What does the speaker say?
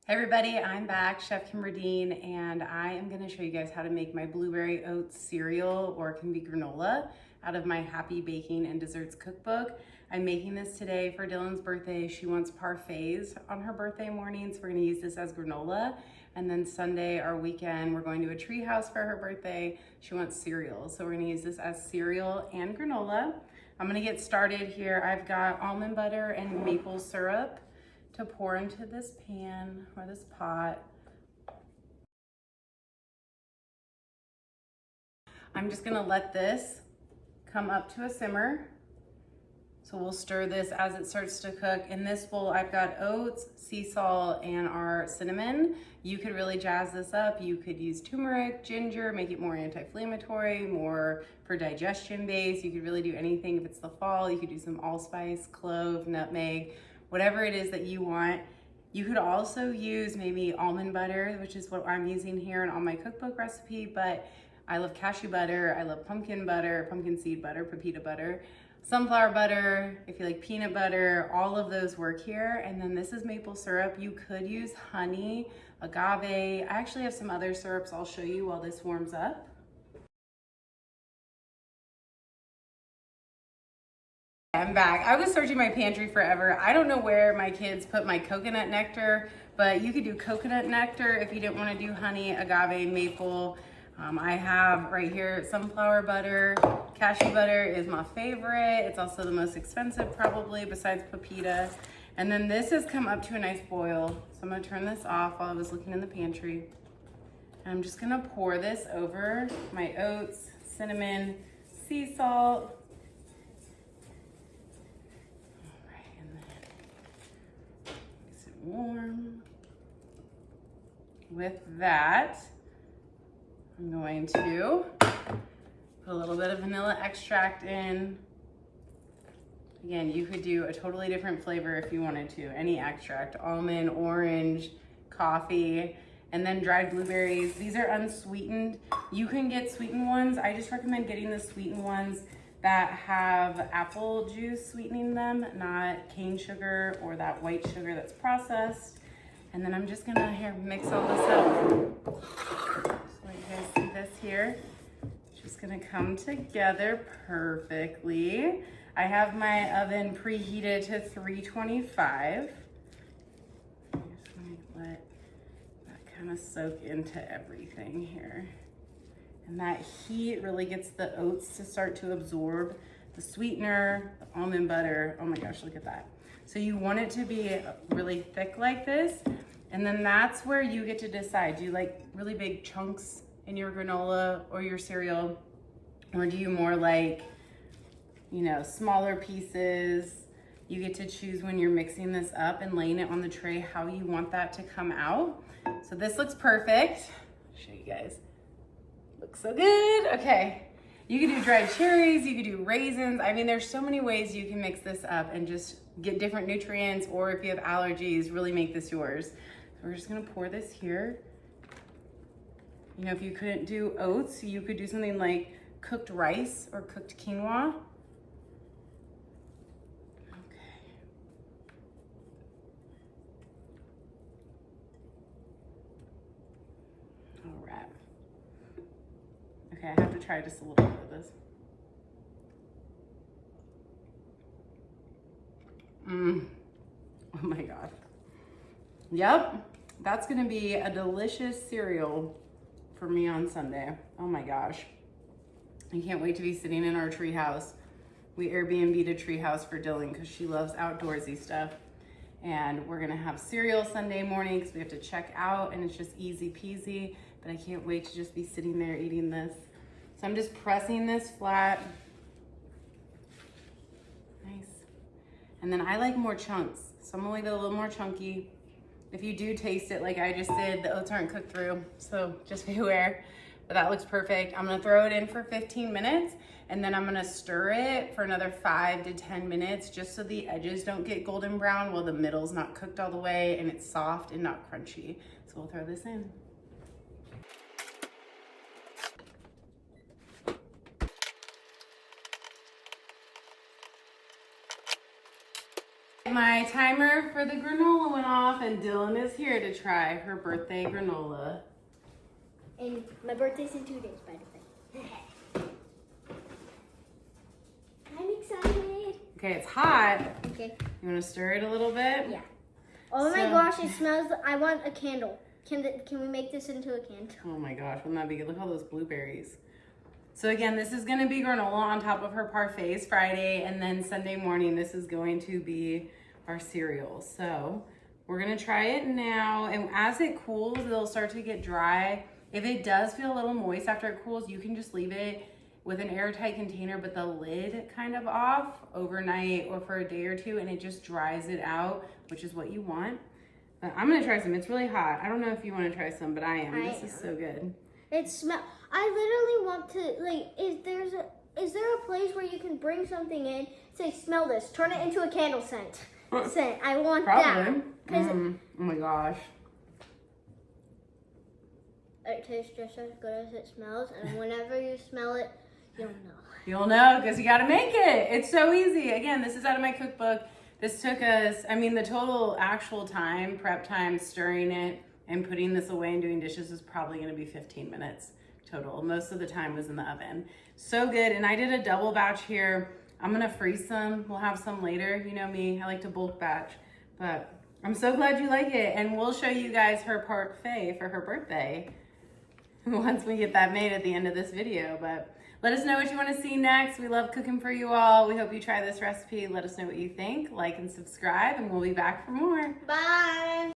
Hey everybody, I'm back, Chef Kimber Dean, and I am going to show you guys how to make my Blueberry Oat Cereal, or it can be granola, out of my Happy Baking and Desserts cookbook. I'm making this today for Dillon's birthday. She wants parfaits on her birthday morning, so we're going to use this as granola. And then Sunday, our weekend, we're going to a tree house for her birthday. She wants cereal, so we're going to use this as cereal and granola. I'm going to get started here. I've got almond butter and maple syrup to pour into this pan or this pot. I'm just gonna let this come up to a simmer. So we'll stir this as it starts to cook. In this bowl, I've got oats, sea salt, and our cinnamon. You could really jazz this up. You could use turmeric, ginger, make it more anti-inflammatory, more for digestion based. You could really do anything. If it's the fall, you could do some allspice, clove, nutmeg, whatever it is that you want. You could also use maybe almond butter, which is what I'm using here in all my cookbook recipe, but I love cashew butter, I love pumpkin butter, pumpkin seed butter, pepita butter, sunflower butter, if you like peanut butter, all of those work here. And then this is maple syrup. You could use honey, agave. I actually have some other syrups I'll show you while this warms up. I'm back. I was searching my pantry forever. I don't know where my kids put my coconut nectar, but you could do coconut nectar if you didn't want to do honey, agave, maple. I have right here sunflower butter. Cashew butter is my favorite. It's also the most expensive probably besides pepita. And then this has come up to a nice boil. So I'm gonna turn this off while I was looking in the pantry. And I'm just gonna pour this over my oats, cinnamon, sea salt. Warm. With that, I'm going to put a little bit of vanilla extract in. Again, you could do a totally different flavor if you wanted to. Any extract, almond, orange, coffee, and then dried blueberries. These are unsweetened. You can get sweetened ones. I just recommend getting the sweetened ones that have apple juice sweetening them, not cane sugar or that white sugar that's processed. And then I'm just gonna here mix all this up. So you guys see this here? Just gonna come together perfectly. I have my oven preheated to 325. I'm just gonna let that kind of soak into everything here. And that heat really gets the oats to start to absorb the sweetener, the almond butter. Oh my gosh, look at that. So you want it to be really thick like this. And then that's where you get to decide. Do you like really big chunks in your granola or your cereal? Or do you more like, you know, smaller pieces? You get to choose when you're mixing this up and laying it on the tray how you want that to come out. So this looks perfect. I'll show you guys. Looks so good. Okay, you could do dried cherries, you could do raisins. I mean, there's so many ways you can mix this up and just get different nutrients, or if you have allergies, really make this yours. So we're just gonna pour this here. You know, if you couldn't do oats, you could do something like cooked rice or cooked quinoa. Okay, I have to try just a little bit of this. Oh my God. Yep, that's gonna be a delicious cereal for me on Sunday. Oh my gosh. I can't wait to be sitting in our treehouse. We Airbnb'd a treehouse for Dillon because she loves outdoorsy stuff. And we're gonna have cereal Sunday morning because we have to check out, and it's just easy peasy. But I can't wait to just be sitting there eating this. So I'm just pressing this flat. Nice. And then I like more chunks. So I'm gonna leave it a little more chunky. If you do taste it like I just did, the oats aren't cooked through, so just beware. But that looks perfect. I'm gonna throw it in for 15 minutes, and then I'm gonna stir it for another 5 to 10 minutes just so the edges don't get golden brown while the middle's not cooked all the way and it's soft and not crunchy. So we'll throw this in. my timer for the granola went off and Dillon is here to try her birthday granola. And my birthday's in 2 days, by the way. I'm excited. Okay, it's hot. Okay. You want to stir it a little bit? Yeah. Oh my gosh, it smells. I want a candle. Can we make this into a candle? Oh my gosh, wouldn't that be good? Look at all those blueberries. So again, this is going to be granola on top of her Parfaits Friday, and then Sunday morning, this is going to be our cereal. So we're going to try it now, and as it cools, it'll start to get dry. If it does feel a little moist after it cools, you can just leave it with an airtight container, but the lid kind of off overnight or for a day or two, and it just dries it out, which is what you want. But I'm going to try some. It's really hot. I don't know if you want to try some, but I am. This is so good. It smells. I literally want to, like, is there a place where you can bring something in, say, smell this, turn it into a candle scent? I want Probably. that. Oh my gosh. It tastes just as good as it smells, and whenever you smell it, you'll know. You'll know because you got to make it. It's so easy. Again, this is out of my cookbook. This took us, I mean, the total actual time, prep time, stirring it and putting this away and doing dishes is probably going to be 15 minutes total. Most of the time was in the oven. So good. And I did a double batch here. I'm going to freeze some. We'll have some later. You know me, I like to bulk batch. But I'm so glad you like it. And we'll show you guys her parfait for her birthday once we get that made at the end of this video. But let us know what you want to see next. We love cooking for you all. We hope you try this recipe. Let us know what you think. Like and subscribe, and we'll be back for more. Bye.